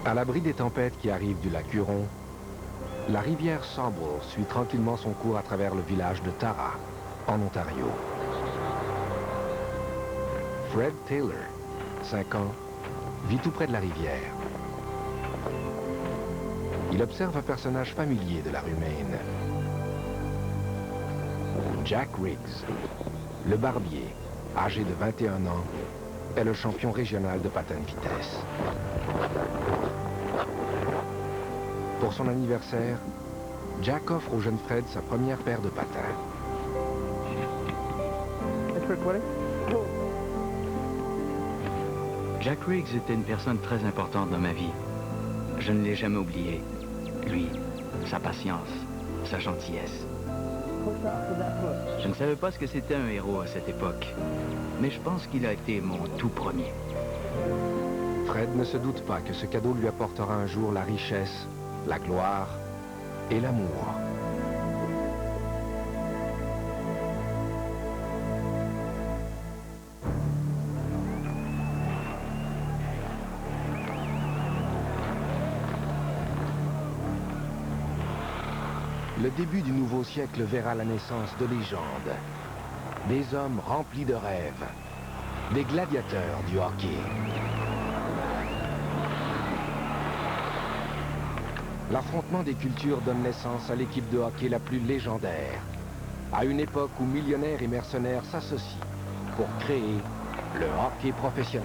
À l'abri des tempêtes qui arrivent du lac Huron, la rivière Sauble suit tranquillement son cours à travers le village de Tara, en Ontario. Fred Taylor, 5 ans, vit tout près de la rivière. Il observe un personnage familier de la rue Maine. Jack Riggs, le barbier, âgé de 21 ans, est le champion régional de patin de vitesse. Pour son anniversaire, Jack offre au jeune Fred sa première paire de patins. Jack Riggs était une personne très importante dans ma vie. Je ne l'ai jamais oublié. Lui, sa patience, sa gentillesse. Je ne savais pas ce que c'était un héros à cette époque, mais je pense qu'il a été mon tout premier. Fred ne se doute pas que ce cadeau lui apportera un jour la richesse, la gloire et l'amour. Le début du nouveau siècle verra la naissance de légendes, des hommes remplis de rêves, des gladiateurs du hockey. L'affrontement des cultures donne naissance à l'équipe de hockey la plus légendaire, à une époque où millionnaires et mercenaires s'associent pour créer le hockey professionnel.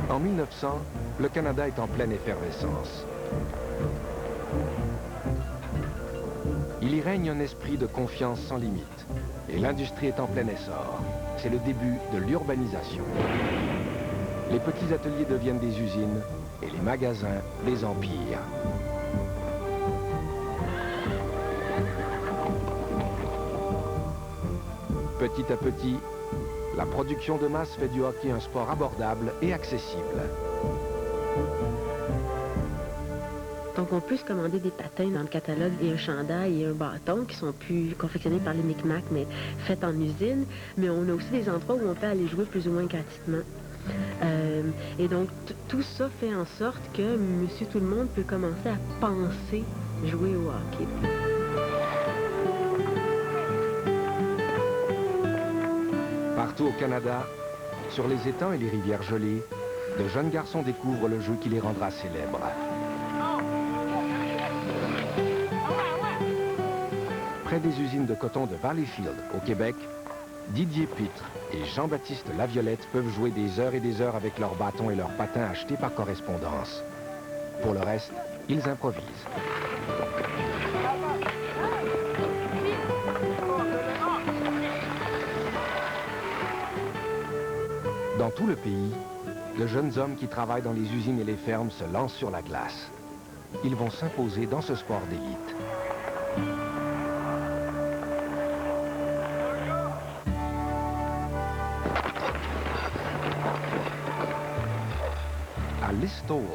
En 1900, le Canada est en pleine effervescence. Il y règne un esprit de confiance sans limite et l'industrie est en plein essor. C'est le début de l'urbanisation. Les petits ateliers deviennent des usines et les magasins des empires. Petit à petit, la production de masse fait du hockey un sport abordable et accessible. Donc on peut se commander des patins dans le catalogue et un chandail et un bâton qui sont plus confectionnés par les Micmac mais faits en usine. Mais on a aussi des endroits où on peut aller jouer plus ou moins gratuitement. Et donc tout ça fait en sorte que Monsieur Tout-le-Monde peut commencer à penser jouer au hockey. Partout au Canada, sur les étangs et les rivières gelées, de jeunes garçons découvrent le jeu qui les rendra célèbres. Près des usines de coton de Valleyfield, au Québec, Didier Pitre et Jean-Baptiste Laviolette peuvent jouer des heures et des heures avec leurs bâtons et leurs patins achetés par correspondance. Pour le reste, ils improvisent. Dans tout le pays, de jeunes hommes qui travaillent dans les usines et les fermes se lancent sur la glace. Ils vont s'imposer dans ce sport d'élite. À Listowel,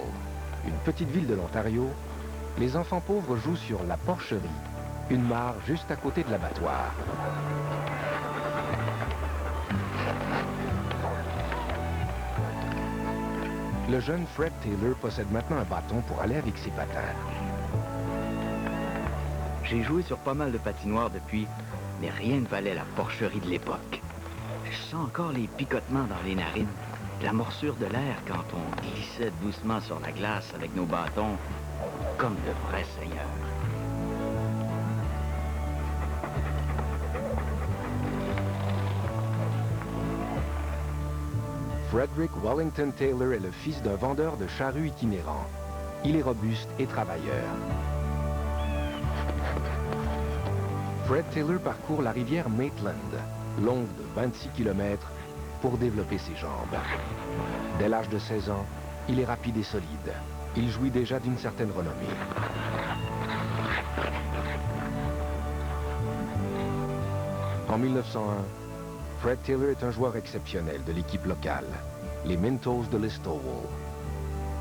une petite ville de l'Ontario, les enfants pauvres jouent sur la porcherie, une mare juste à côté de l'abattoir. Le jeune Fred Taylor possède maintenant un bâton pour aller avec ses patins. J'ai joué sur pas mal de patinoires depuis, mais rien ne valait la porcherie de l'époque. Je sens encore les picotements dans les narines, la morsure de l'air quand on glissait doucement sur la glace avec nos bâtons, comme de vrais seigneurs. Frederick Wellington Taylor est le fils d'un vendeur de charrues itinérant. Il est robuste et travailleur. Fred Taylor parcourt la rivière Maitland, longue de 26 km, pour développer ses jambes. Dès l'âge de 16 ans, il est rapide et solide. Il jouit déjà d'une certaine renommée. En 1901, Fred Taylor est un joueur exceptionnel de l'équipe locale, les Mintos de Listowel.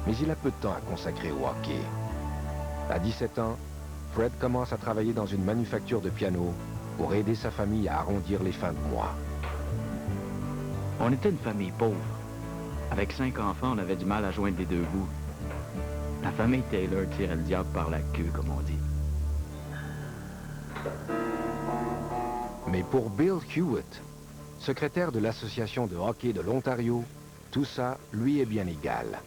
Mais il a peu de temps à consacrer au hockey. À 17 ans, Fred commence à travailler dans une manufacture de pianos pour aider sa famille à arrondir les fins de mois. On était une famille pauvre. Avec 5 enfants, on avait du mal à joindre les deux bouts. La famille Taylor tirait le diable par la queue, comme on dit. Mais pour Bill Hewitt, secrétaire de l'Association de hockey de l'Ontario, tout ça lui est bien égal.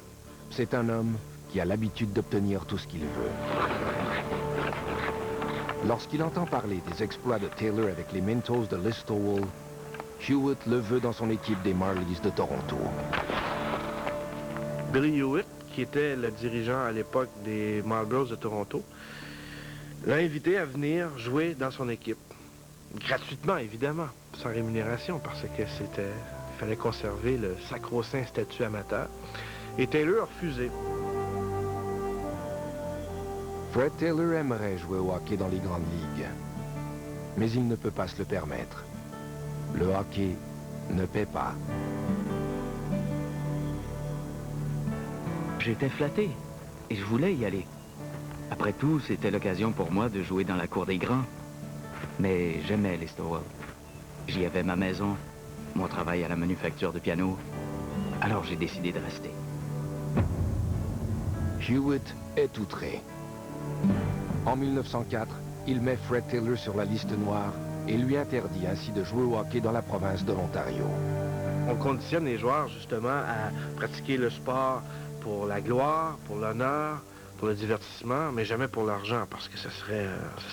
C'est un homme qui a l'habitude d'obtenir tout ce qu'il veut. Lorsqu'il entend parler des exploits de Taylor avec les Mintos de Listowel, Hewitt le veut dans son équipe des Marlies de Toronto. Billy Hewitt, qui était le dirigeant à l'époque des Marlboros de Toronto, l'a invité à venir jouer dans son équipe. Gratuitement, évidemment, sans rémunération, parce que il fallait conserver le sacro-saint statut amateur. Et Taylor a refusé. Fred Taylor aimerait jouer au hockey dans les grandes ligues, mais il ne peut pas se le permettre. Le hockey ne paie pas. J'étais flatté et je voulais y aller. Après tout, c'était l'occasion pour moi de jouer dans la cour des grands. Mais j'aimais Listowel. J'y avais ma maison, mon travail à la manufacture de piano. Alors j'ai décidé de rester. Hewitt est outré. En 1904, il met Fred Taylor sur la liste noire et lui interdit ainsi de jouer au hockey dans la province de l'Ontario. On conditionne les joueurs justement à pratiquer le sport pour la gloire, pour l'honneur, pour le divertissement, mais jamais pour l'argent, parce que ce serait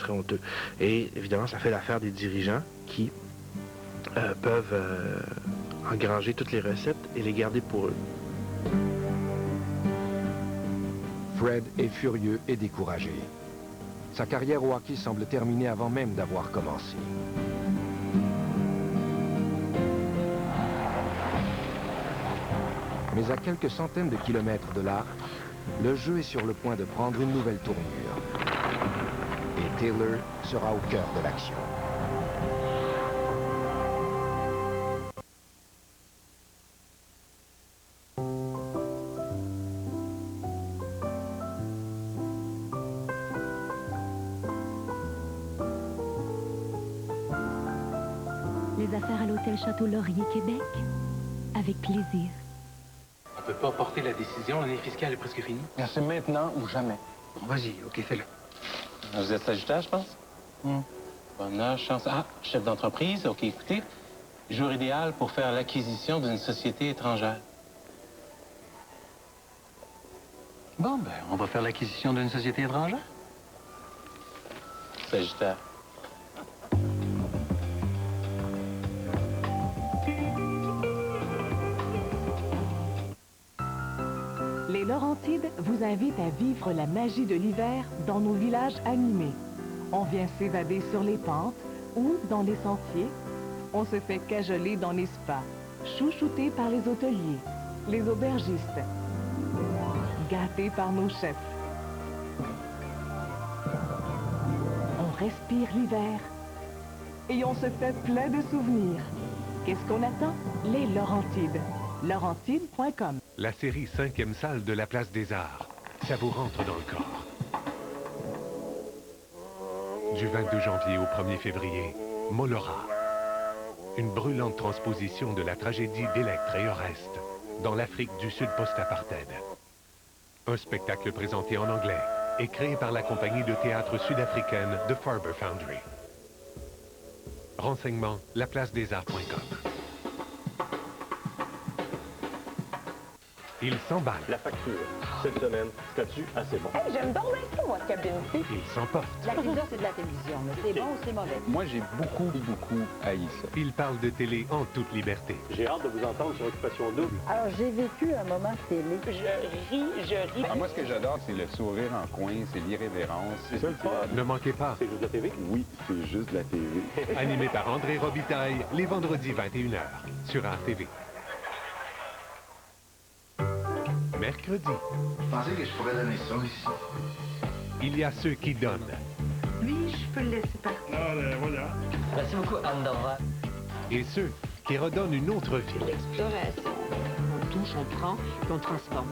honteux. Et évidemment, ça fait l'affaire des dirigeants qui peuvent engranger toutes les recettes et les garder pour eux. Fred est furieux et découragé. Sa carrière au hockey semble terminée avant même d'avoir commencé. Mais à quelques centaines de kilomètres de là, le jeu est sur le point de prendre une nouvelle tournure. Et Taylor sera au cœur de l'action. Les affaires à l'hôtel Château Laurier, Québec? Avec plaisir. On peut pas porter la décision, l'année fiscale est presque finie. C'est maintenant ou jamais. Bon, vas-y, OK, fais-le. Vous êtes Sagittaire, je pense? Bonne chance. Ah, chef d'entreprise, OK, écoutez. Jour idéal pour faire l'acquisition d'une société étrangère. Bon, ben, on va faire l'acquisition d'une société étrangère. Sagittaire. Les Laurentides vous invitent à vivre la magie de l'hiver dans nos villages animés. On vient s'évader sur les pentes ou dans les sentiers. On se fait cajoler dans les spas, chouchoutés par les hôteliers, les aubergistes, gâtés par nos chefs. On respire l'hiver et on se fait plein de souvenirs. Qu'est-ce qu'on attend? Les Laurentides. Laurentides.com. La série 5e salle de la Place des Arts. Ça vous rentre dans le corps. Du 22 janvier au 1er février, Molora. Une brûlante transposition de la tragédie d'Électre et Oreste dans l'Afrique du Sud post-apartheid. Un spectacle présenté en anglais et créé par la compagnie de théâtre sud-africaine The Farber Foundry. Renseignements, laplacedesarts.com. Il s'emballe. La facture, cette semaine, statut assez bon. Hey, j'aime donc bien ça, moi, ce cabine-ci. Il s'emporte. La télévision, c'est de la télévision, mais c'est bon ou c'est mauvais? Moi, j'ai beaucoup haï ça. Il parle de télé en toute liberté. J'ai hâte de vous entendre sur Occupation Double. Alors, j'ai vécu un moment télé. Je ris. Ah, moi, ce que j'adore, c'est le sourire en coin, c'est l'irrévérence. C'est ça le fun. Ne manquez pas. C'est juste de la TV? Oui, c'est juste de la TV. Animé par André Robitaille, les vendredis 21h, sur RTV. Mercredi. Je pensais que je pourrais donner ça ici. Il y a ceux qui donnent. Lui, je peux le laisser partir. Ah, ben voilà. Merci beaucoup, Andorra. Et ceux qui redonnent une autre vie. L'exploration. On touche, on prend, puis on transforme.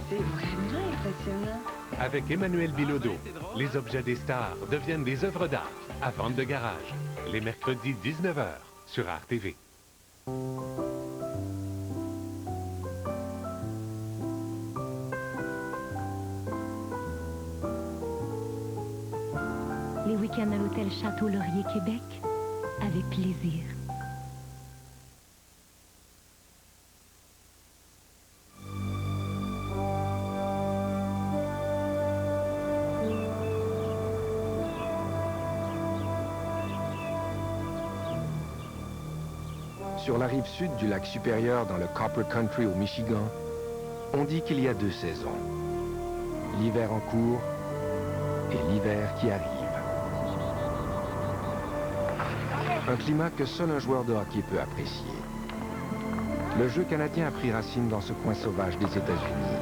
C'est vraiment impressionnant. Avec Emmanuel Bilodeau, les objets des stars deviennent des œuvres d'art à vente de garage. Les mercredis 19h sur RTV. Les week-ends à l'hôtel Château Laurier Québec, avec plaisir. Sur la rive sud du lac supérieur dans le Copper Country au Michigan, on dit qu'il y a deux saisons. L'hiver en cours et l'hiver qui arrive. Un climat que seul un joueur de hockey peut apprécier. Le jeu canadien a pris racine dans ce coin sauvage des États-Unis.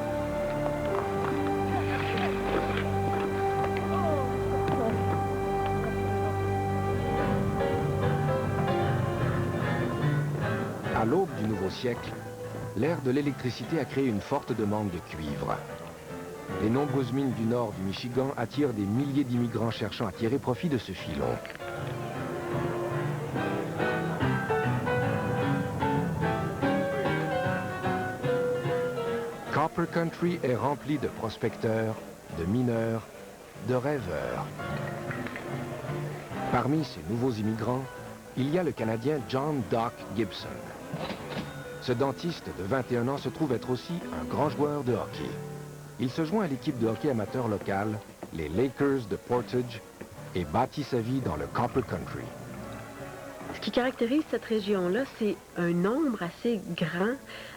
À l'aube du nouveau siècle, l'ère de l'électricité a créé une forte demande de cuivre. Les nombreuses mines du nord du Michigan attirent des milliers d'immigrants cherchant à tirer profit de ce filon. Copper Country est rempli de prospecteurs, de mineurs, de rêveurs. Parmi ces nouveaux immigrants, il y a le Canadien John Doc Gibson. Ce dentiste de 21 ans se trouve être aussi un grand joueur de hockey. Il se joint à l'équipe de hockey amateur locale, les Lakers de Portage, et bâtit sa vie dans le Copper Country. Ce qui caractérise cette région-là, c'est un nombre assez grand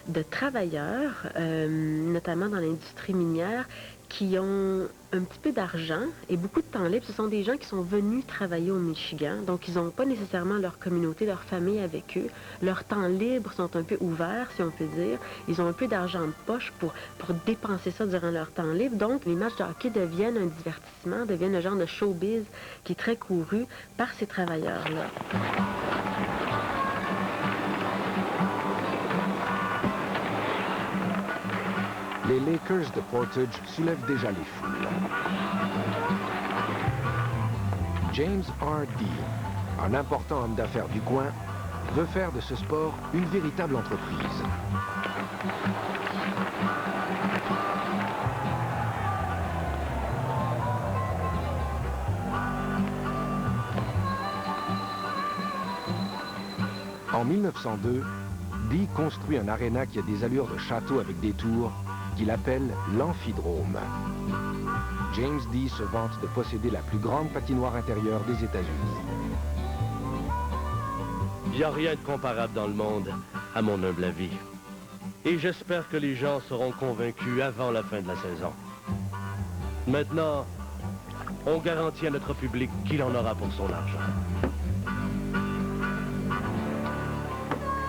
de travailleurs, notamment dans l'industrie minière, qui ont un petit peu d'argent et beaucoup de temps libre. Ce sont des gens qui sont venus travailler au Michigan, donc ils n'ont pas nécessairement leur communauté, leur famille avec eux. Leurs temps libres sont un peu ouverts, si on peut dire. Ils ont un peu d'argent de poche pour dépenser ça durant leur temps libre. Donc, les matchs de hockey deviennent un divertissement, deviennent le genre de showbiz qui est très couru par ces travailleurs-là. Les Lakers de Portage soulèvent déjà les foules. James R. Dee, un important homme d'affaires du coin, veut faire de ce sport une véritable entreprise. En 1902, Dee construit un aréna qui a des allures de château avec des tours, qu'il appelle l'Amphidrome. James Dee se vante de posséder la plus grande patinoire intérieure des États-Unis. Il n'y a rien de comparable dans le monde, à mon humble avis. Et j'espère que les gens seront convaincus avant la fin de la saison. Maintenant, on garantit à notre public qu'il en aura pour son argent.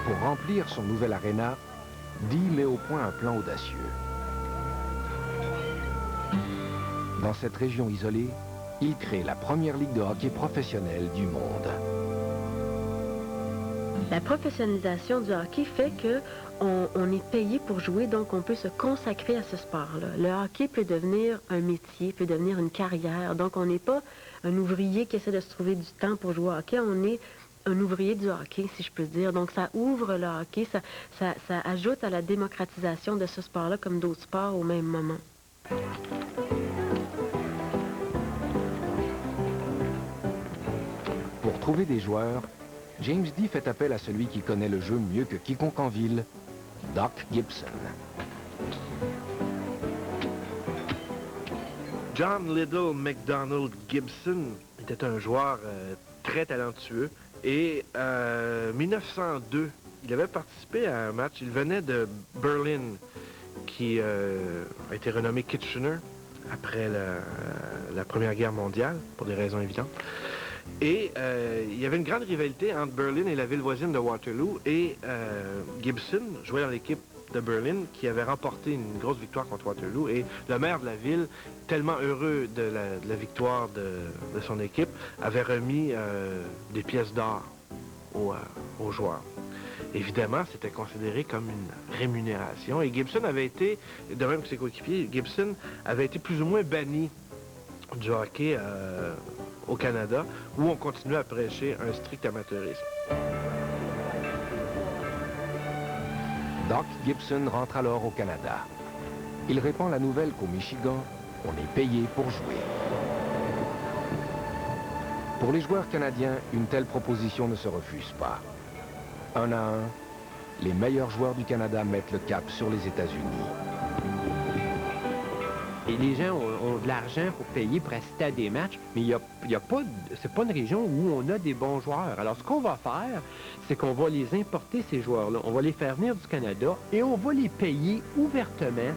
Pour remplir son nouvel aréna, Dee met au point un plan audacieux. Dans cette région isolée, il crée la première ligue de hockey professionnelle du monde. La professionnalisation du hockey fait qu'on est payé pour jouer, donc on peut se consacrer à ce sport-là. Le hockey peut devenir un métier, peut devenir une carrière. Donc on n'est pas un ouvrier qui essaie de se trouver du temps pour jouer au hockey, on est un ouvrier du hockey, si je peux dire. Donc ça ouvre le hockey, ça ajoute à la démocratisation de ce sport-là comme d'autres sports au même moment. Pour trouver des joueurs, James Dee fait appel à celui qui connaît le jeu mieux que quiconque en ville, Doc Gibson. John Little McDonald Gibson était un joueur très talentueux et en 1902, il avait participé à un match. Il venait de Berlin, qui a été renommé Kitchener après la Première Guerre mondiale, pour des raisons évidentes. Et il y avait une grande rivalité entre Berlin et la ville voisine de Waterloo. Et Gibson jouait dans l'équipe de Berlin qui avait remporté une grosse victoire contre Waterloo. Et le maire de la ville, tellement heureux de la victoire de son équipe, avait remis des pièces d'or aux joueurs. Évidemment, c'était considéré comme une rémunération. Et Gibson avait été, de même que ses coéquipiers, Gibson avait été plus ou moins banni du hockey au Canada, où on continuait à prêcher un strict amateurisme. Doc Gibson rentre alors au Canada. Il répand la nouvelle qu'au Michigan, on est payé pour jouer. Pour les joueurs canadiens, une telle proposition ne se refuse pas. Un à un, les meilleurs joueurs du Canada mettent le cap sur les États-Unis. Et les gens ont de l'argent pour payer pour assister à des matchs, mais c'est pas une région où on a des bons joueurs. Alors, ce qu'on va faire, c'est qu'on va les importer, ces joueurs-là. On va les faire venir du Canada et on va les payer ouvertement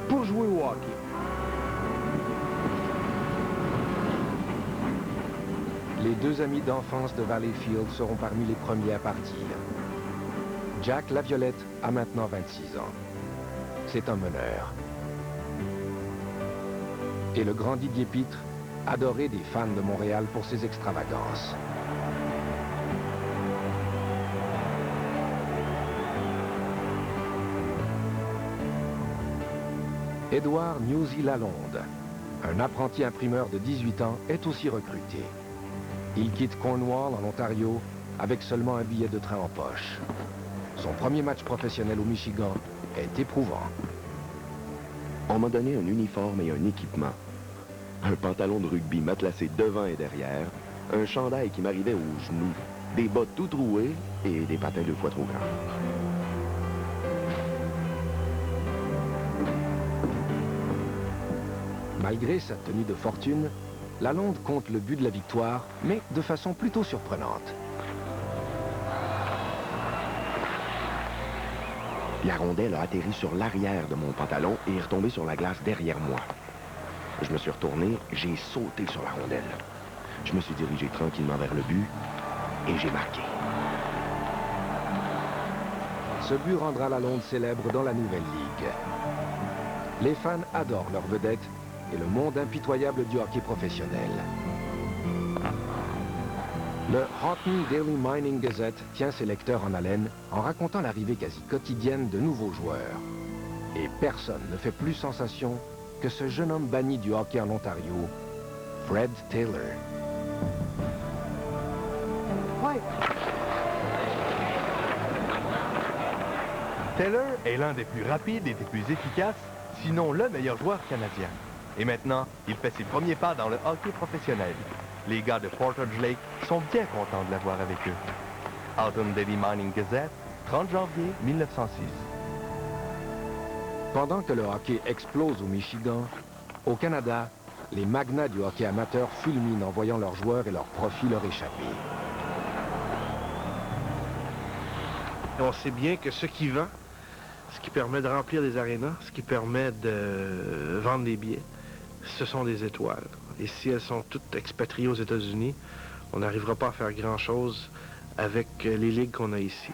pour jouer au hockey. Les deux amis d'enfance de Valleyfield seront parmi les premiers à partir. Jack Laviolette a maintenant 26 ans. C'est un meneur. Et le grand Didier Pitre, adoré des fans de Montréal pour ses extravagances. Édouard Newsy Lalonde, un apprenti imprimeur de 18 ans, est aussi recruté. Il quitte Cornwall en Ontario avec seulement un billet de train en poche. Son premier match professionnel au Michigan est éprouvant. On m'a donné un uniforme et un équipement. Un pantalon de rugby matelassé devant et derrière, un chandail qui m'arrivait aux genoux, des bottes tout trouées et des patins 2 fois trop grands. Malgré sa tenue de fortune, Lalonde compte le but de la victoire, mais de façon plutôt surprenante. La rondelle a atterri sur l'arrière de mon pantalon et est retombée sur la glace derrière moi. Je me suis retourné, j'ai sauté sur la rondelle. Je me suis dirigé tranquillement vers le but et j'ai marqué. Ce but rendra Lalonde célèbre dans la nouvelle ligue. Les fans adorent leur vedette et le monde impitoyable du hockey professionnel. Le Houghton Daily Mining Gazette tient ses lecteurs en haleine en racontant l'arrivée quasi quotidienne de nouveaux joueurs. Et personne ne fait plus sensation que ce jeune homme banni du hockey en Ontario, Fred Taylor. Ouais. Taylor est l'un des plus rapides et des plus efficaces, sinon le meilleur joueur canadien. Et maintenant, il fait ses premiers pas dans le hockey professionnel. Les gars de Portage Lake sont bien contents de l'avoir avec eux. Houghton Daily Mining Gazette, 30 janvier 1906. Pendant que le hockey explose au Michigan, au Canada, les magnats du hockey amateur fulminent en voyant leurs joueurs et leurs profits leur échapper. Et on sait bien que ce qui vend, ce qui permet de remplir des arénas, ce qui permet de vendre des billets, ce sont des étoiles. Et si elles sont toutes expatriées aux États-Unis, on n'arrivera pas à faire grand-chose avec les ligues qu'on a ici.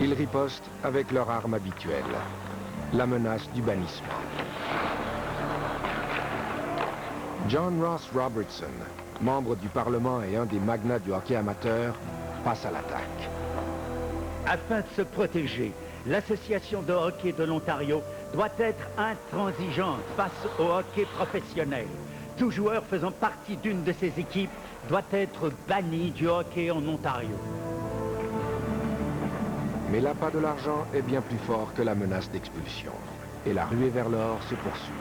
Ils ripostent avec leur arme habituelle, la menace du bannissement. John Ross Robertson, membre du Parlement et un des magnats du hockey amateur, passe à l'attaque. Afin de se protéger, l'Association de hockey de l'Ontario doit être intransigeante face au hockey professionnel. Tout joueur faisant partie d'une de ces équipes doit être banni du hockey en Ontario. Mais l'appât de l'argent est bien plus fort que la menace d'expulsion. Et la ruée vers l'or se poursuit.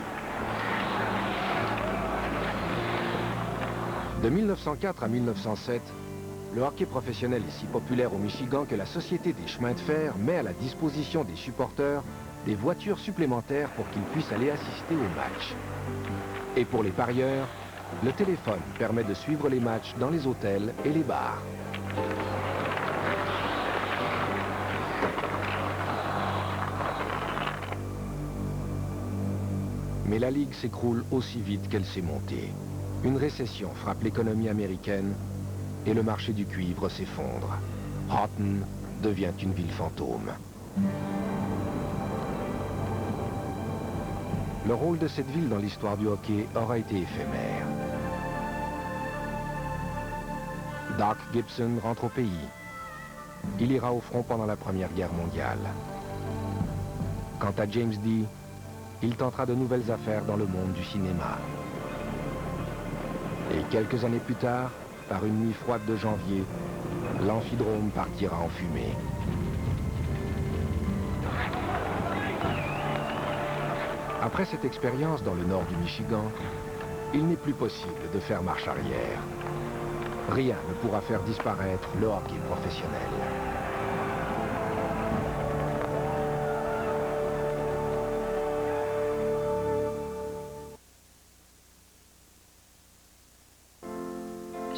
De 1904 à 1907, Le hockey professionnel est si populaire au Michigan que la Société des chemins de fer met à la disposition des supporters des voitures supplémentaires pour qu'ils puissent aller assister aux matchs. Et pour les parieurs, le téléphone permet de suivre les matchs dans les hôtels et les bars. Mais la Ligue s'écroule aussi vite qu'elle s'est montée. Une récession frappe l'économie américaine et le marché du cuivre s'effondre. Houghton devient une ville fantôme. Le rôle de cette ville dans l'histoire du hockey aura été éphémère. Doc Gibson rentre au pays. Il ira au front pendant la Première Guerre mondiale. Quant à James Dee, il tentera de nouvelles affaires dans le monde du cinéma. Et quelques années plus tard, par une nuit froide de janvier, l'Amphidrome partira en fumée. Après cette expérience dans le nord du Michigan, il n'est plus possible de faire marche arrière. Rien ne pourra faire disparaître le hockey professionnel.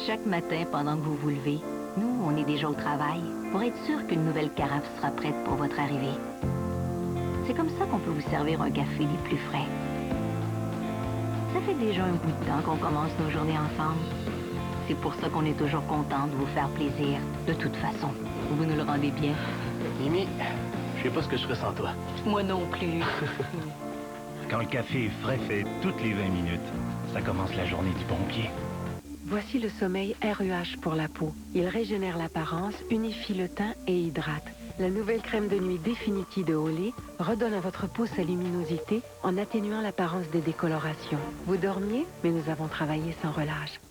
Chaque matin, pendant que vous vous levez, nous, on est déjà au travail pour être sûr qu'une nouvelle carafe sera prête pour votre arrivée. C'est comme ça qu'on peut vous servir un café les plus frais. Ça fait déjà un bout de temps qu'on commence nos journées ensemble. C'est pour ça qu'on est toujours content de vous faire plaisir, de toute façon. Vous nous le rendez bien. Mimi, je sais pas ce que je ferais sans toi. Moi non plus. Quand le café est frais fait toutes les 20 minutes, ça commence la journée du pompier. Voici le sommeil REH pour la peau. Il régénère l'apparence, unifie le teint et hydrate. La nouvelle crème de nuit Definity de Olay redonne à votre peau sa luminosité en atténuant l'apparence des décolorations. Vous dormiez, mais nous avons travaillé sans relâche.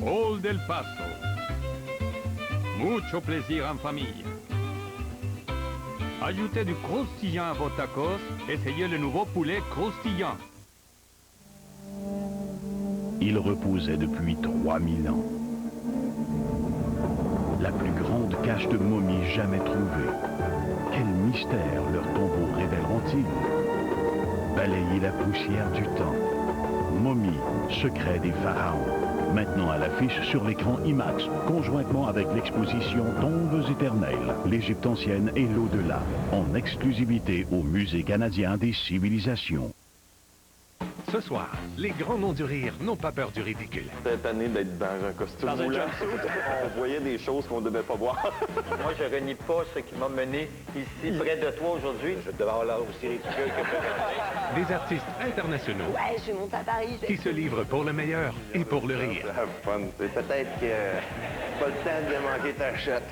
Old El Paso. Mucho plaisir en famille. Ajoutez du croustillant à vos tacos, essayez le nouveau poulet croustillant. Ils reposaient depuis 3000 ans. La plus grande cache de momies jamais trouvée. Quel mystère leurs tombeaux révéleront-ils? Balayer la poussière du temps. Momies, secret des pharaons. Maintenant à l'affiche sur l'écran IMAX, conjointement avec l'exposition Tombes éternelles, l'Égypte ancienne et l'au-delà, en exclusivité au Musée canadien des civilisations. Ce soir, les grands noms du rire n'ont pas peur du ridicule. Cette année d'être dans un costume roulant, on voyait des choses qu'on ne devait pas voir. Moi, je renie pas ce qui m'a mené ici, près de toi aujourd'hui. Je devais avoir l'air aussi ridicule que Des artistes internationaux Ouais, je monte à Paris. qui se livrent pour le meilleur et pour le rire. C'est peut-être que pas le temps de manquer ta shot.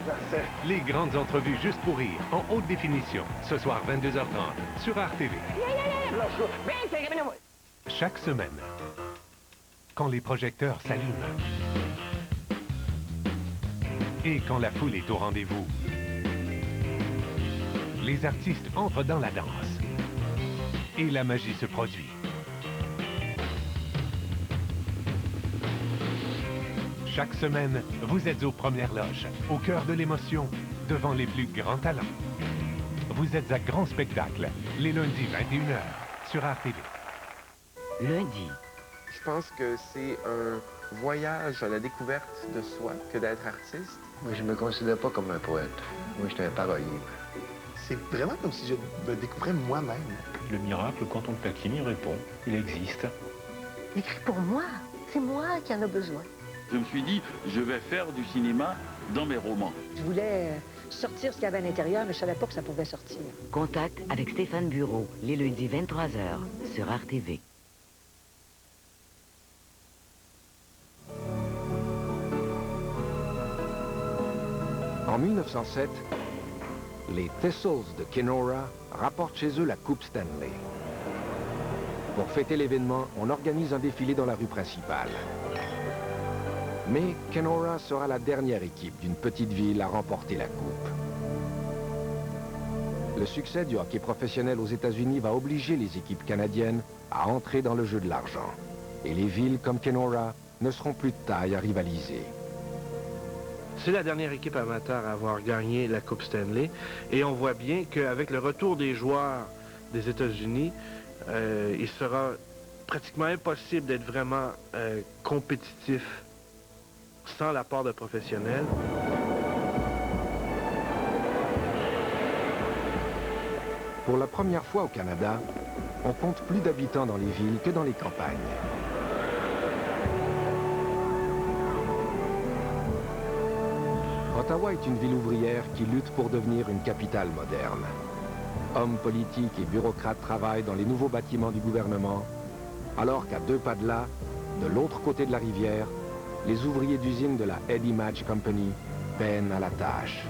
Les grandes entrevues juste pour rire, en haute définition, ce soir 22h30, sur RTV. Chaque semaine, quand les projecteurs s'allument et quand la foule est au rendez-vous, les artistes entrent dans la danse et la magie se produit. Chaque semaine, vous êtes aux premières loges, au cœur de l'émotion, devant les plus grands talents. Vous êtes à grand spectacle, les lundis 21h, sur RTV. Lundi. Je pense que c'est un voyage à la découverte de soi que d'être artiste. Moi, je me considère pas comme un poète. Moi, je suis un parolier. C'est vraiment comme si je me découvrais moi-même. Le miracle, quand on le taquine, il répond. Il existe. Écrit pour moi. C'est moi qui en a besoin. Je me suis dit, je vais faire du cinéma dans mes romans. Je voulais sortir ce qu'il y avait à l'intérieur, mais je savais pas que ça pouvait sortir. Contact avec Stéphane Bureau, les lundis 23h, sur RTV. En 1907, les Thistles de Kenora rapportent chez eux la Coupe Stanley. Pour fêter l'événement, on organise un défilé dans la rue principale. Mais Kenora sera la dernière équipe d'une petite ville à remporter la coupe. Le succès du hockey professionnel aux États-Unis va obliger les équipes canadiennes à entrer dans le jeu de l'argent. Et les villes comme Kenora ne seront plus de taille à rivaliser. C'est la dernière équipe amateur à avoir gagné la Coupe Stanley. Et on voit bien qu'avec le retour des joueurs des États-Unis, il sera pratiquement impossible d'être vraiment compétitif sans l'apport de professionnels. Pour la première fois au Canada, on compte plus d'habitants dans les villes que dans les campagnes. Ottawa est une ville ouvrière qui lutte pour devenir une capitale moderne. Hommes politiques et bureaucrates travaillent dans les nouveaux bâtiments du gouvernement, alors qu'à 2 pas de là, de l'autre côté de la rivière, les ouvriers d'usine de la Eddy Match Company peinent à la tâche.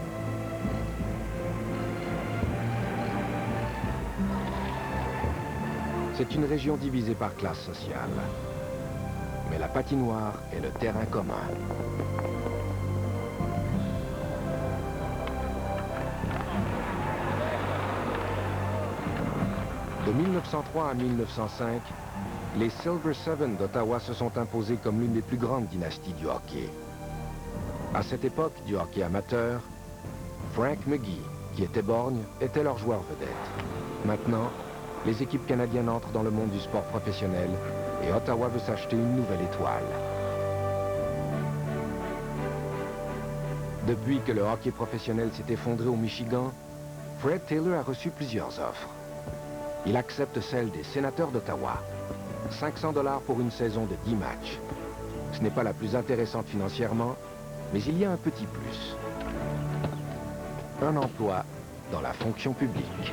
C'est une région divisée par classe sociale. Mais la patinoire est le terrain commun. De 1903 à 1905, les Silver Seven d'Ottawa se sont imposés comme l'une des plus grandes dynasties du hockey. À cette époque du hockey amateur, Frank McGee, qui était borgne, était leur joueur vedette. Maintenant, les équipes canadiennes entrent dans le monde du sport professionnel et Ottawa veut s'acheter une nouvelle étoile. Depuis que le hockey professionnel s'est effondré au Michigan, Fred Taylor a reçu plusieurs offres. Il accepte celle des sénateurs d'Ottawa. 500 $ pour une saison de 10 matchs. Ce n'est pas la plus intéressante financièrement, mais il y a un petit plus. Un emploi dans la fonction publique.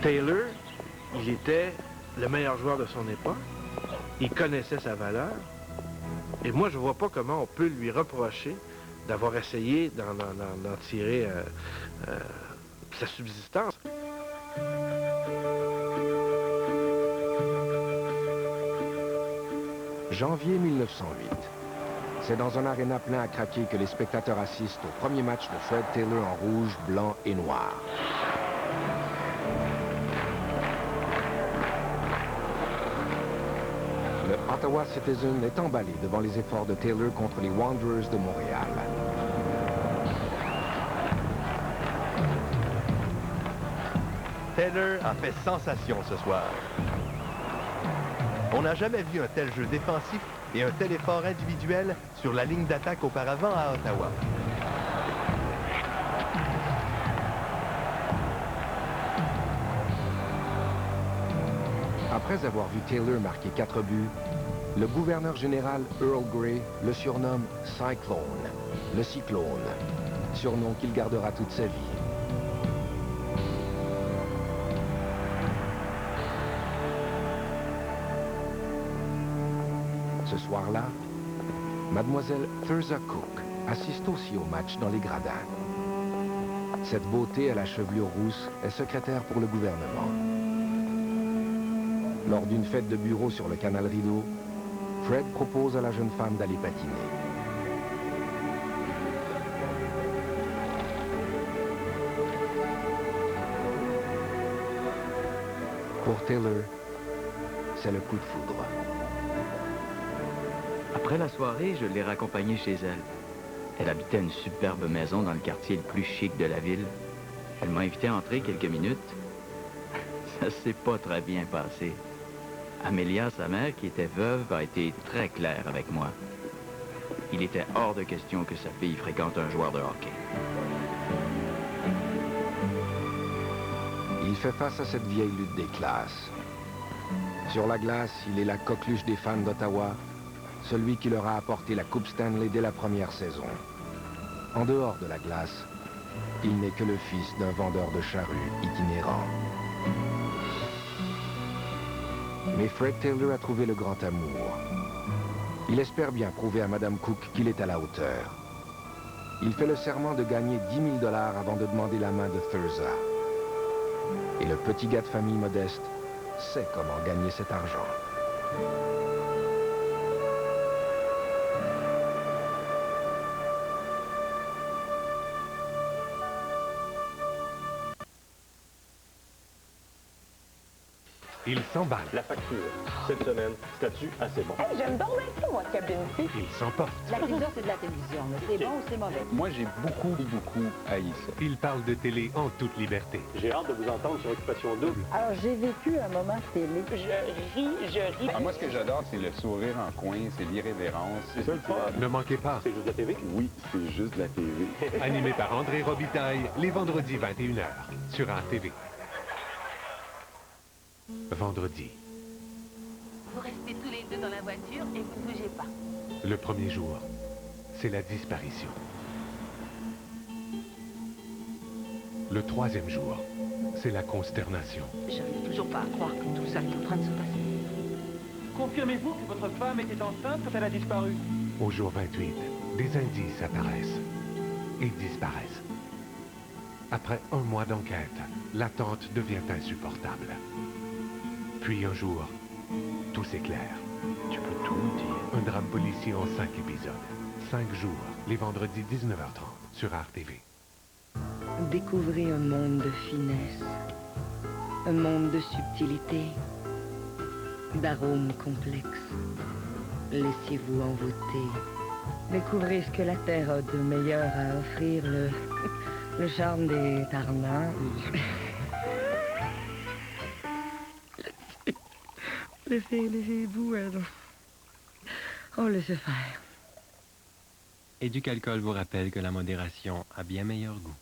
Taylor, il était le meilleur joueur de son époque. Il connaissait sa valeur. Et moi, je ne vois pas comment on peut lui reprocher d'avoir essayé d'en tirer sa subsistance. Janvier 1908. C'est dans un aréna plein à craquer que les spectateurs assistent au premier match de Fred Taylor en rouge, blanc et noir. Le Ottawa Citizen est emballé devant les efforts de Taylor contre les Wanderers de Montréal. Taylor a fait sensation ce soir. On n'a jamais vu un tel jeu défensif et un tel effort individuel sur la ligne d'attaque auparavant à Ottawa. Après avoir vu Taylor marquer 4 buts, le gouverneur général Earl Grey le surnomme Cyclone, le cyclone, surnom qu'il gardera toute sa vie. Ce soir-là, mademoiselle Thurza Cook assiste aussi au match dans les gradins. Cette beauté à la chevelure rousse est secrétaire pour le gouvernement. Lors d'une fête de bureau sur le canal Rideau, Fred propose à la jeune femme d'aller patiner. Pour Taylor, c'est le coup de foudre. Après la soirée, je l'ai raccompagnée chez elle. Elle habitait une superbe maison dans le quartier le plus chic de la ville. Elle m'a invité à entrer quelques minutes. Ça s'est pas très bien passé. Amélia, sa mère, qui était veuve, a été très claire avec moi. Il était hors de question que sa fille fréquente un joueur de hockey. Il fait face à cette vieille lutte des classes. Sur la glace, il est la coqueluche des fans d'Ottawa, celui qui leur a apporté la Coupe Stanley dès la première saison. En dehors de la glace, il n'est que le fils d'un vendeur de charrues itinérant. Mais Fred Taylor a trouvé le grand amour. Il espère bien prouver à Madame Cook qu'il est à la hauteur. Il fait le serment de gagner 10 000 $ avant de demander la main de Thurza. Et le petit gars de famille modeste sait comment gagner cet argent. Il s'emballe. La facture, cette semaine, statut assez bon. Hey, j'aime donc bien ça, moi, cabine-ci. Il s'emporte. La télévision, c'est de la télévision. là. C'est bon ou c'est mauvais? Moi, j'ai beaucoup haï ça. Il parle de télé en toute liberté. J'ai hâte de vous entendre sur Occupation Double. Alors, j'ai vécu un moment télé. Je ris. Ah, moi, ce que j'adore, c'est le sourire en coin, c'est l'irrévérence. C'est ça le fun. Ne manquez pas. C'est juste de la TV? Oui, c'est juste de la TV. Animé par André Robitaille, les vendredis 21h, sur RTV. Vendredi, Vous restez tous les deux dans la voiture et vous ne bougez pas. le premier jour, c'est la disparition. Le troisième jour, c'est la consternation. J'arrive toujours pas à croire que tout ça est en train de se passer. Confirmez-vous que votre femme était enceinte quand elle a disparu? Au jour 28, des indices apparaissent et disparaissent. Après un mois d'enquête, l'attente devient insupportable. Puis un jour, tout s'éclaire. Tu peux tout me dire. Un drame policier en 5 épisodes. 5 jours, les vendredis 19h30 sur RTV. Découvrez un monde de finesse, un monde de subtilité, d'arômes complexes. Laissez-vous envoûter. Découvrez ce que la Terre a de meilleur à offrir, le charme des Tarnages. Laissez-vous, oh, laissez faire. Éducalcool vous rappelle que la modération a bien meilleur goût.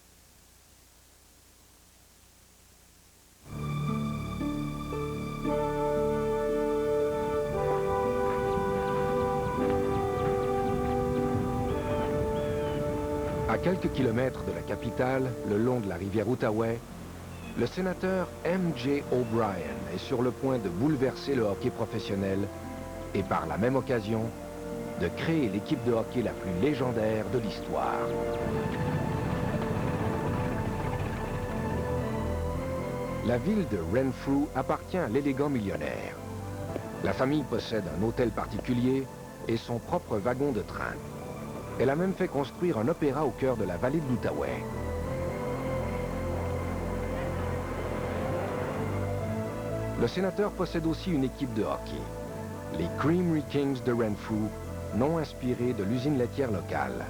À quelques kilomètres de la capitale, le long de la rivière Outaouais, le sénateur M.J. O'Brien est sur le point de bouleverser le hockey professionnel et par la même occasion, de créer l'équipe de hockey la plus légendaire de l'histoire. La ville de Renfrew appartient à l'élégant millionnaire. La famille possède un hôtel particulier et son propre wagon de train. Elle a même fait construire un opéra au cœur de la vallée de l'Outaouais. Le sénateur possède aussi une équipe de hockey, les Creamery Kings de Renfrew, nom inspiré de l'usine laitière locale.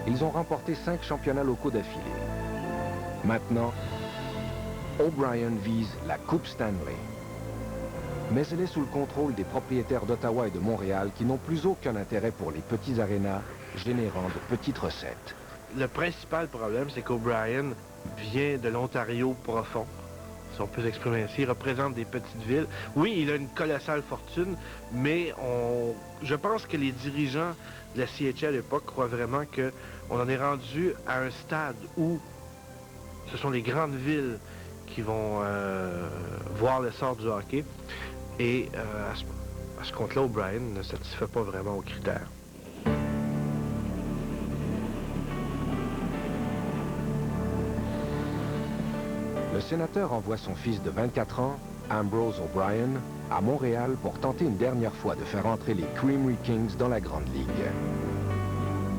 Ils ont remporté 5 championnats locaux d'affilée. Maintenant, O'Brien vise la Coupe Stanley. Mais elle est sous le contrôle des propriétaires d'Ottawa et de Montréal qui n'ont plus aucun intérêt pour les petits arénas générant de petites recettes. Le principal problème, c'est qu'O'Brien vient de l'Ontario profond, si on peut s'exprimer ainsi. Il représente des petites villes. Oui, il a une colossale fortune, mais je pense que les dirigeants de la CHL à l'époque croient vraiment qu'on en est rendu à un stade où ce sont les grandes villes qui vont voir l'essor du hockey. Et à ce compte-là, O'Brien ne satisfait pas vraiment aux critères. Le sénateur envoie son fils de 24 ans, Ambrose O'Brien, à Montréal pour tenter une dernière fois de faire entrer les Creamery Kings dans la Grande Ligue.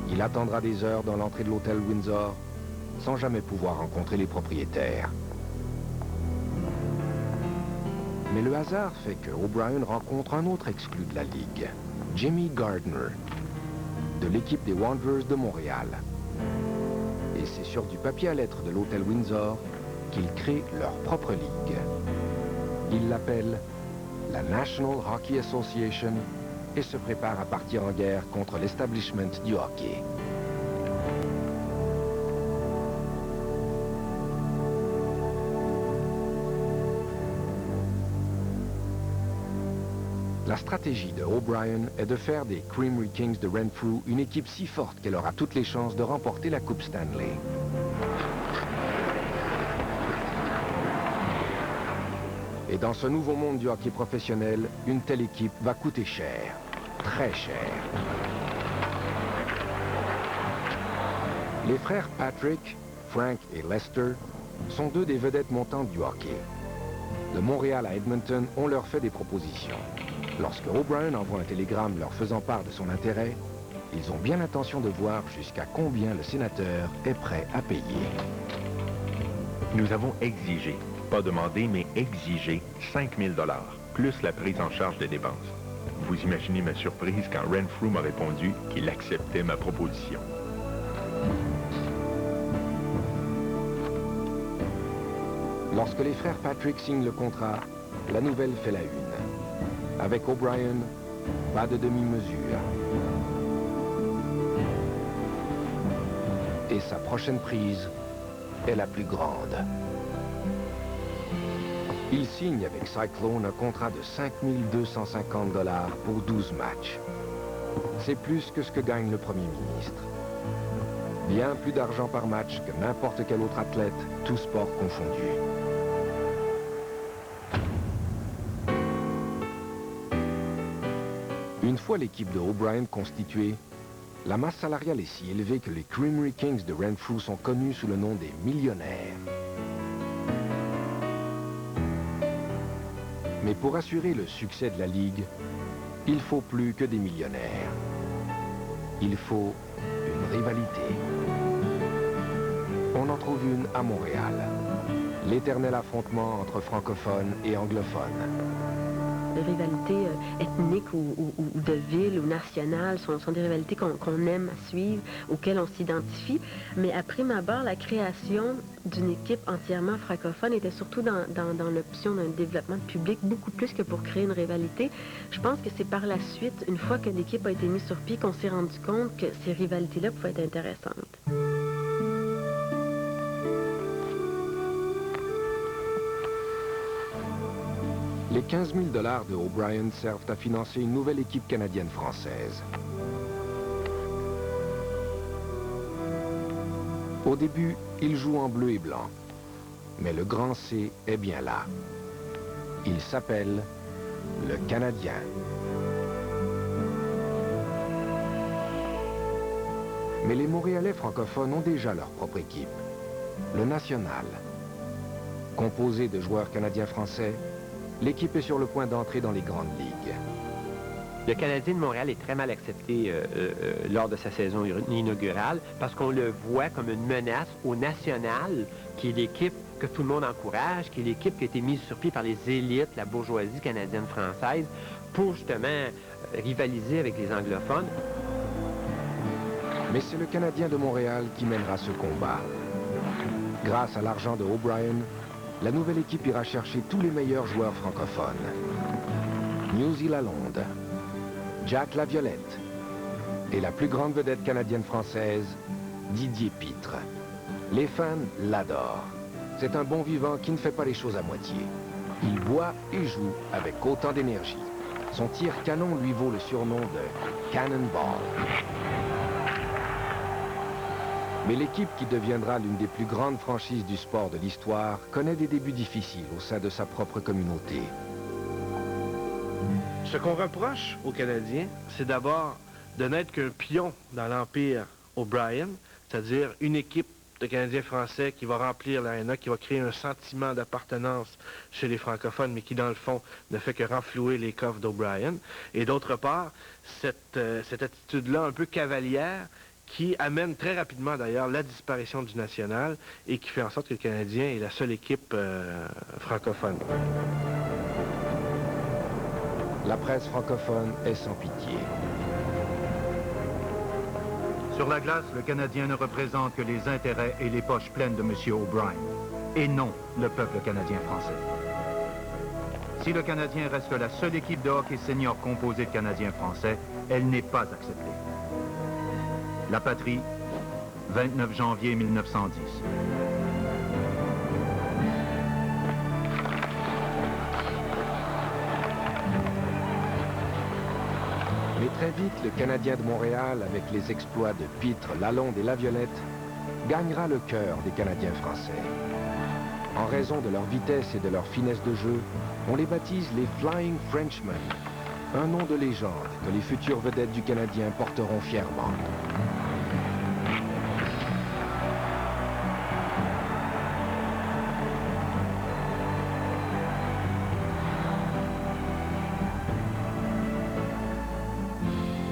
Il attendra des heures dans l'entrée de l'hôtel Windsor, sans jamais pouvoir rencontrer les propriétaires. Mais le hasard fait que O'Brien rencontre un autre exclu de la Ligue, Jimmy Gardner, de l'équipe des Wanderers de Montréal. Et c'est sur du papier à lettres de l'hôtel Windsor qu'ils créent leur propre ligue. Ils l'appellent la National Hockey Association et se préparent à partir en guerre contre l'establishment du hockey. La stratégie de O'Brien est de faire des Creamery Kings de Renfrew une équipe si forte qu'elle aura toutes les chances de remporter la Coupe Stanley. Et dans ce nouveau monde du hockey professionnel, une telle équipe va coûter cher, très cher. Les frères Patrick, Frank et Lester sont deux des vedettes montantes du hockey. De Montréal à Edmonton, on leur fait des propositions. Lorsque O'Brien envoie un télégramme leur faisant part de son intérêt, ils ont bien l'intention de voir jusqu'à combien le sénateur est prêt à payer. Nous avons exigé, pas demandé, mais exigé 5 000 $, plus la prise en charge des dépenses. Vous imaginez ma surprise quand Renfrew m'a répondu qu'il acceptait ma proposition. Lorsque les frères Patrick signent le contrat, la nouvelle fait la une. Avec O'Brien, pas de demi-mesure. Et sa prochaine prise est la plus grande. Il signe avec Cyclone un contrat de 5 250 $ pour 12 matchs. C'est plus que ce que gagne le Premier ministre. Bien plus d'argent par match que n'importe quel autre athlète, tout sport confondu. Une fois l'équipe de O'Brien constituée, la masse salariale est si élevée que les Creamery Kings de Renfrew sont connus sous le nom des millionnaires. Mais pour assurer le succès de la Ligue, il faut plus que des millionnaires. Il faut une rivalité. On en trouve une à Montréal. L'éternel affrontement entre francophones et anglophones. Les rivalités ethniques ou de ville ou nationales sont des rivalités qu'on aime suivre, auxquelles on s'identifie. Mais à prime abord, la création d'une équipe entièrement francophone était surtout dans l'option d'un développement public, beaucoup plus que pour créer une rivalité. Je pense que c'est par la suite, une fois que l'équipe a été mise sur pied, qu'on s'est rendu compte que ces rivalités-là pouvaient être intéressantes. Les 15 000 $ de O'Brien servent à financer une nouvelle équipe canadienne-française. Au début, il joue en bleu et blanc. Mais le grand C est bien là. Il s'appelle le Canadien. Mais les Montréalais francophones ont déjà leur propre équipe, le National. Composé de joueurs canadiens-français, l'équipe est sur le point d'entrer dans les grandes ligues. Le Canadien de Montréal est très mal accepté lors de sa saison inaugurale parce qu'on le voit comme une menace au national, qui est l'équipe que tout le monde encourage, qui est l'équipe qui a été mise sur pied par les élites, la bourgeoisie canadienne-française, pour justement rivaliser avec les anglophones. Mais c'est le Canadien de Montréal qui mènera ce combat. Grâce à l'argent de O'Brien, la nouvelle équipe ira chercher tous les meilleurs joueurs francophones. Newsy Lalonde, Jack Laviolette et la plus grande vedette canadienne-française, Didier Pitre. Les fans l'adorent. C'est un bon vivant qui ne fait pas les choses à moitié. Il boit et joue avec autant d'énergie. Son tir canon lui vaut le surnom de Cannonball. Mais l'équipe qui deviendra l'une des plus grandes franchises du sport de l'histoire connaît des débuts difficiles au sein de sa propre communauté. Ce qu'on reproche aux Canadiens, c'est d'abord de n'être qu'un pion dans l'empire O'Brien, c'est-à-dire une équipe de Canadiens français qui va remplir l'aréna, qui va créer un sentiment d'appartenance chez les francophones, mais qui, dans le fond, ne fait que renflouer les coffres d'O'Brien. Et d'autre part, cette attitude-là un peu cavalière qui amène très rapidement, d'ailleurs, la disparition du national et qui fait en sorte que le Canadien est la seule équipe francophone. La presse francophone est sans pitié. Sur la glace, le Canadien ne représente que les intérêts et les poches pleines de M. O'Brien, et non le peuple canadien-français. Si le Canadien reste la seule équipe de hockey senior composée de Canadiens français, elle n'est pas acceptée. La patrie, 29 janvier 1910. Mais très vite, le Canadien de Montréal, avec les exploits de Pitre, Lalonde et Laviolette, gagnera le cœur des Canadiens français. En raison de leur vitesse et de leur finesse de jeu, on les baptise les Flying Frenchmen, un nom de légende que les futures vedettes du Canadien porteront fièrement.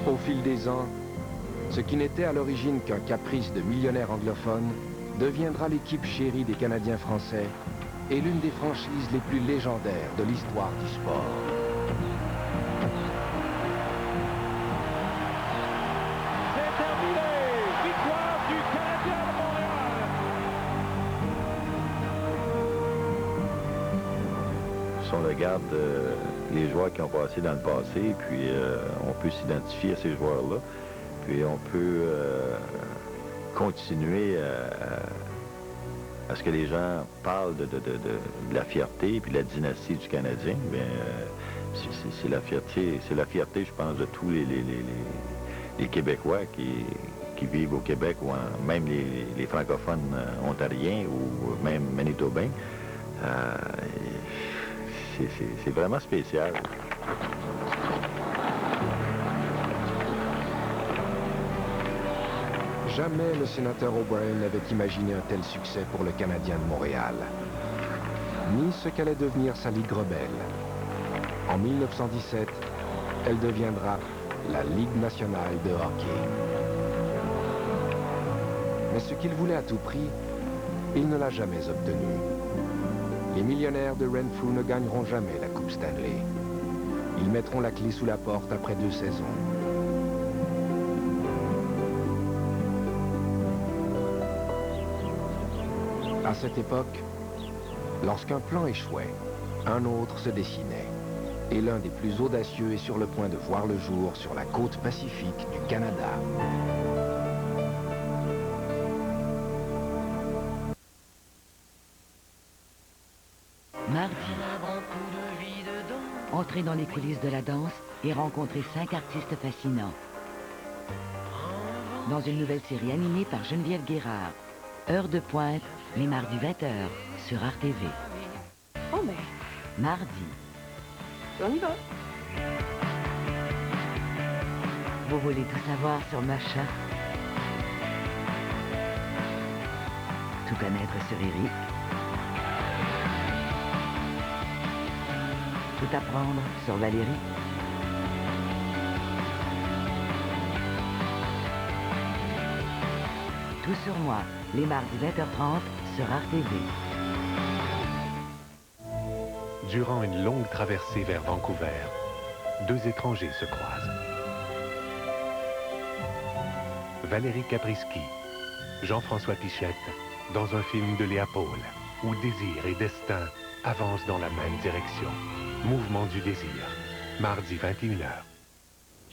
Au fil des ans, ce qui n'était à l'origine qu'un caprice de millionnaires anglophones deviendra l'équipe chérie des Canadiens français et l'une des franchises les plus légendaires de l'histoire du sport. C'est terminé! Victoire du Canadien de Montréal! Si on regarde les joueurs qui ont passé dans le passé, puis on peut s'identifier à ces joueurs-là, puis on peut continuer à ce que les gens parlent de la fierté puis de la dynastie du Canadien. C'est la fierté, je pense, de tous les Québécois qui vivent au Québec, ou même les francophones ontariens ou même manitobains. C'est vraiment spécial. Jamais le sénateur O'Brien n'avait imaginé un tel succès pour le Canadien de Montréal, ni ce qu'allait devenir sa Ligue rebelle. En 1917, elle deviendra la Ligue nationale de hockey. Mais ce qu'il voulait à tout prix, il ne l'a jamais obtenu. Les millionnaires de Renfrew ne gagneront jamais la Coupe Stanley. Ils mettront la clé sous la porte après 2 saisons. À cette époque, lorsqu'un plan échouait, un autre se dessinait. Et l'un des plus audacieux est sur le point de voir le jour sur la côte pacifique du Canada. Mardi. Entrez dans les coulisses de la danse et rencontrez 5 artistes fascinants. Dans une nouvelle série animée par Geneviève Guérard. Heure de pointe, les mardis 20h sur RTV. Oh ben, Mardi. on y va. Vous voulez tout savoir sur Macha? Tout connaître sur Eric? Tout apprendre sur Valérie? Tout sur moi, les mardis 20h30 sur RTV. Durant une longue traversée vers Vancouver, 2 étrangers se croisent. Valérie Caprisky, Jean-François Pichette, dans un film de Léa Paul, où désir et destin avancent dans la même direction. Mouvement du désir, mardi 21h.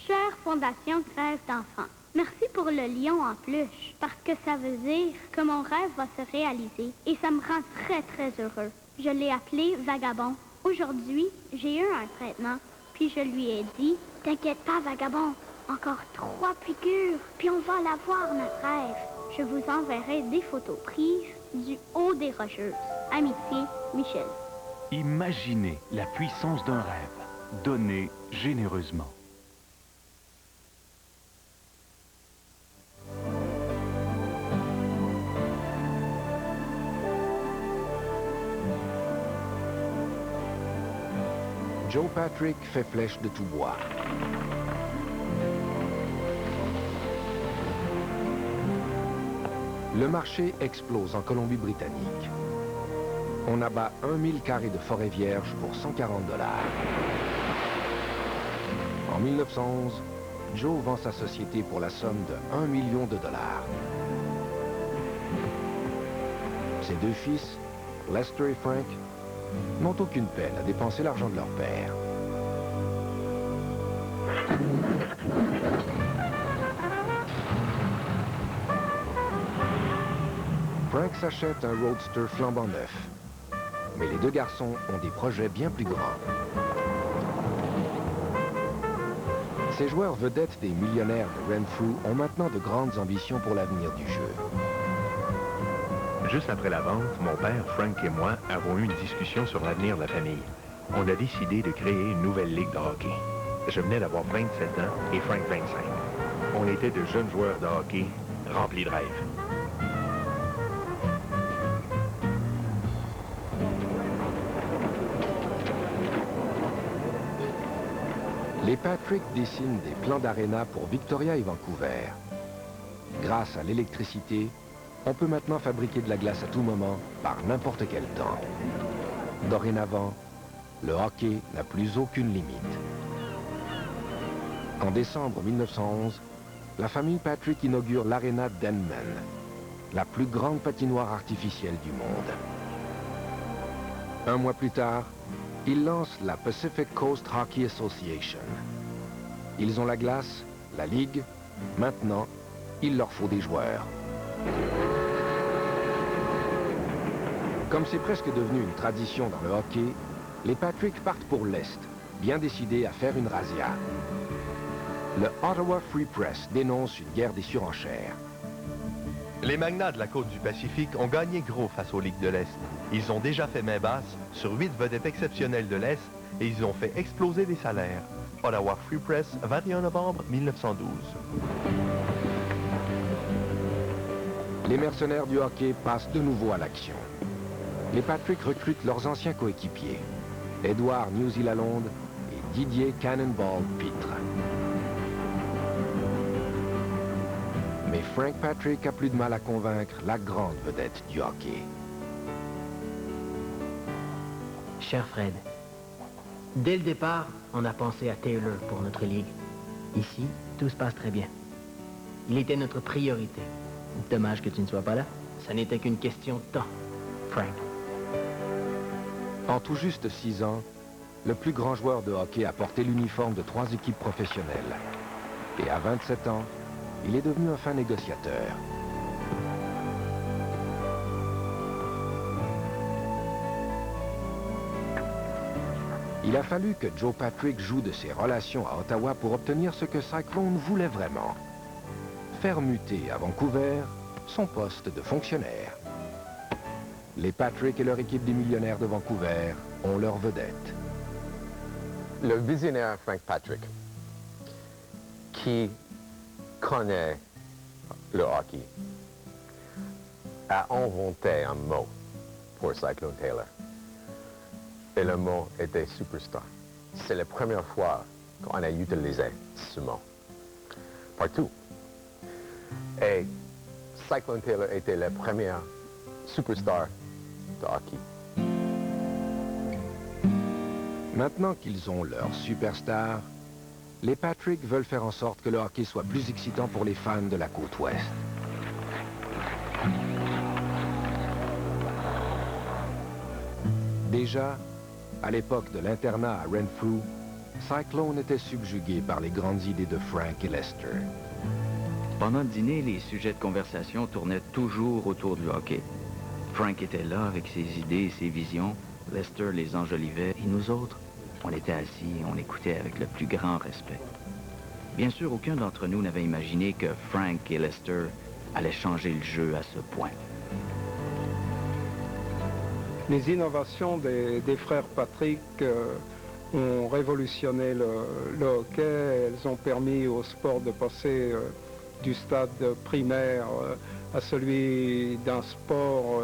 Chère Fondation Rêve d'enfant, merci pour le lion en peluche, parce que ça veut dire que mon rêve va se réaliser et ça me rend très, très heureux. Je l'ai appelé Vagabond. Aujourd'hui, j'ai eu un traitement, puis je lui ai dit, « T'inquiète pas, Vagabond, encore 3 piqûres, puis on va l'avoir, notre rêve. » Je vous enverrai des photos prises du haut des Rocheuses. Amitié, Michel. Imaginez la puissance d'un rêve. Donnez généreusement. Joe Patrick fait flèche de tout bois. Le marché explose en Colombie-Britannique. On abat 1000 carrés de forêt vierge pour 140 $. En 1911, Joe vend sa société pour la somme de $1 million. Ses 2 fils, Lester et Frank, n'ont aucune peine à dépenser l'argent de leur père. Frank s'achète un roadster flambant neuf. Mais les 2 garçons ont des projets bien plus grands. Ces joueurs vedettes des millionnaires de Renfrew ont maintenant de grandes ambitions pour l'avenir du jeu. Juste après la vente, mon père, Frank et moi avons eu une discussion sur l'avenir de la famille. On a décidé de créer une nouvelle ligue de hockey. Je venais d'avoir 27 ans et Frank 25. On était de jeunes joueurs de hockey remplis de rêves. Les Patrick dessinent des plans d'aréna pour Victoria et Vancouver. Grâce à l'électricité, on peut maintenant fabriquer de la glace à tout moment, par n'importe quel temps. Dorénavant, le hockey n'a plus aucune limite. En décembre 1911, la famille Patrick inaugure l'Arena Denman, la plus grande patinoire artificielle du monde. Un mois plus tard, ils lancent la Pacific Coast Hockey Association. Ils ont la glace, la ligue. Maintenant, il leur faut des joueurs. Comme c'est presque devenu une tradition dans le hockey, les Patrick partent pour l'Est, bien décidés à faire une razzia. Le Ottawa Free Press dénonce une guerre des surenchères. Les magnats de la côte du Pacifique ont gagné gros face aux ligues de l'Est. Ils ont déjà fait main basse sur 8 vedettes exceptionnelles de l'Est et ils ont fait exploser des salaires. Ottawa Free Press, 21 novembre 1912. Les mercenaires du hockey passent de nouveau à l'action. Les Patrick recrutent leurs anciens coéquipiers, Edward Newsy Lalonde et Didier Cannonball Pitre. Mais Frank Patrick a plus de mal à convaincre la grande vedette du hockey. Cher Fred, dès le départ, on a pensé à Taylor pour notre ligue. Ici, tout se passe très bien. Il était notre priorité. Dommage que tu ne sois pas là. Ça n'était qu'une question de temps, Frank. En tout juste 6 ans, le plus grand joueur de hockey a porté l'uniforme de 3 équipes professionnelles. Et à 27 ans, il est devenu un fin négociateur. Il a fallu que Joe Patrick joue de ses relations à Ottawa pour obtenir ce que Cyclone voulait vraiment. Faire muter à Vancouver son poste de fonctionnaire. Les Patrick et leur équipe des millionnaires de Vancouver ont leur vedette. Le visionnaire Frank Patrick, qui connaît le hockey, a inventé un mot pour Cyclone Taylor. Et le mot était superstar. C'est la première fois qu'on a utilisé ce mot. Partout. Et Cyclone Taylor était la première superstar de hockey. Maintenant qu'ils ont leur superstar, les Patrick veulent faire en sorte que le hockey soit plus excitant pour les fans de la côte ouest. Déjà, à l'époque de l'internat à Renfrew, Cyclone était subjugué par les grandes idées de Frank et Lester. Pendant le dîner, les sujets de conversation tournaient toujours autour du hockey. Frank était là avec ses idées et ses visions. Lester les enjolivait. Et nous autres, on était assis et on écoutait avec le plus grand respect. Bien sûr, aucun d'entre nous n'avait imaginé que Frank et Lester allaient changer le jeu à ce point. Les innovations des frères Patrick ont révolutionné le hockey. Elles ont permis au sport de passer du stade primaire à celui d'un sport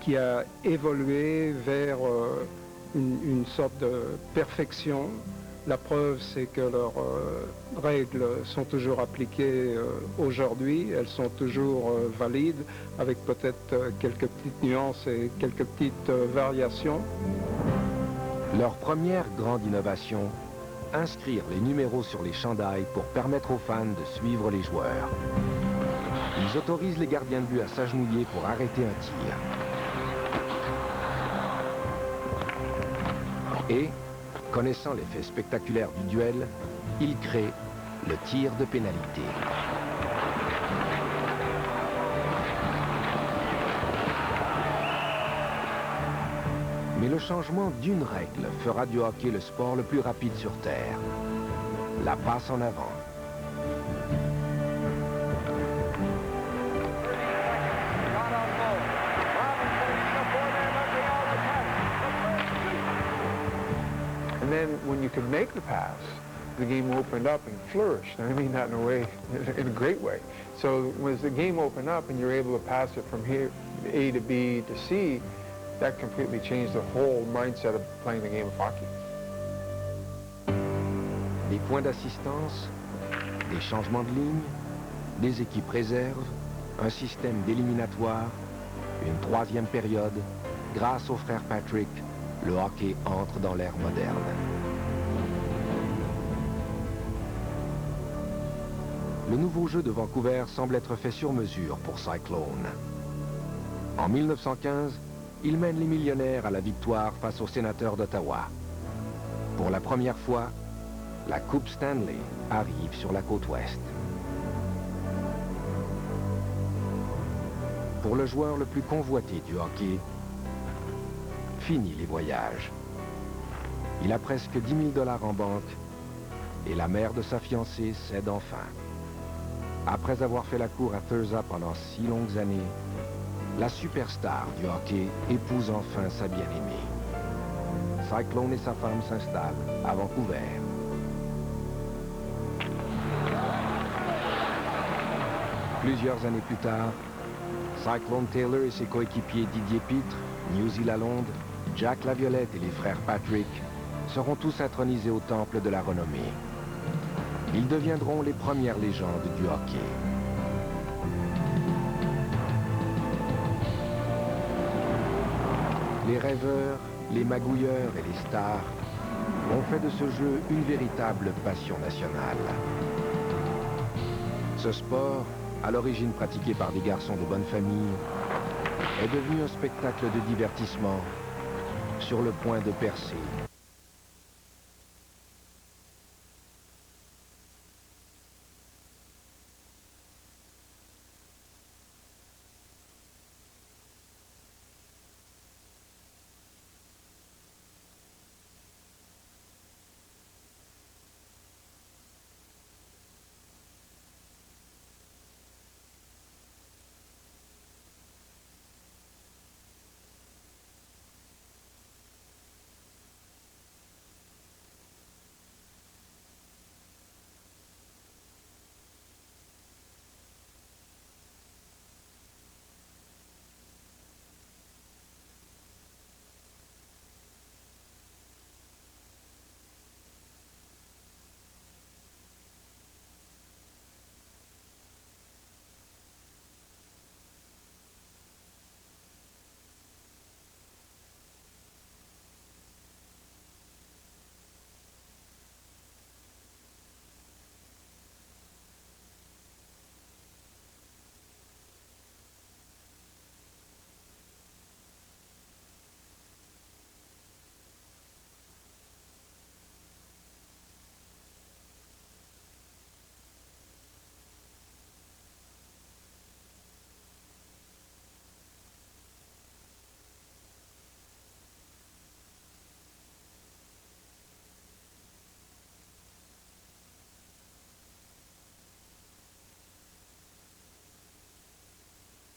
qui a évolué vers une sorte de perfection. La preuve, c'est que leurs règles sont toujours appliquées aujourd'hui. Elles sont toujours valides, avec peut-être quelques petites nuances et quelques petites variations. Leur première grande innovation, inscrire les numéros sur les chandails pour permettre aux fans de suivre les joueurs. Ils autorisent les gardiens de but à s'agenouiller pour arrêter un tir. Et, connaissant l'effet spectaculaire du duel, ils créent le tir de pénalité. Mais le changement d'une règle fera du hockey le sport le plus rapide sur Terre. La passe en avant. And then when you could make the pass, the game opened up and flourished. And I mean that in a way, in a great way. So as the game opened up and you're able to pass it from here, A to B to C, that completely changed the whole mindset of playing the game of hockey. Des points d'assistance, des changements de ligne, des équipes réserves, un système d'éliminatoire, une troisième période. Grâce au frère Patrick, le hockey entre dans l'ère moderne. Le nouveau jeu de Vancouver semble être fait sur mesure pour Cyclone. En 1915, il mène les Millionnaires à la victoire face aux Sénateurs d'Ottawa. Pour la première fois, la Coupe Stanley arrive sur la côte ouest. Pour le joueur le plus convoité du hockey, fini les voyages. Il a presque 10 000 $ en banque et la mère de sa fiancée cède enfin. Après avoir fait la cour à Thurza pendant 6 longues années, la superstar du hockey épouse enfin sa bien-aimée. Cyclone et sa femme s'installent à Vancouver. Plusieurs années plus tard, Cyclone Taylor et ses coéquipiers Didier Pitre, Newsy Lalonde, Jack Laviolette et les frères Patrick seront tous intronisés au temple de la renommée. Ils deviendront les premières légendes du hockey. Les rêveurs, les magouilleurs et les stars ont fait de ce jeu une véritable passion nationale. Ce sport, à l'origine pratiqué par des garçons de bonne famille, est devenu un spectacle de divertissement sur le point de percer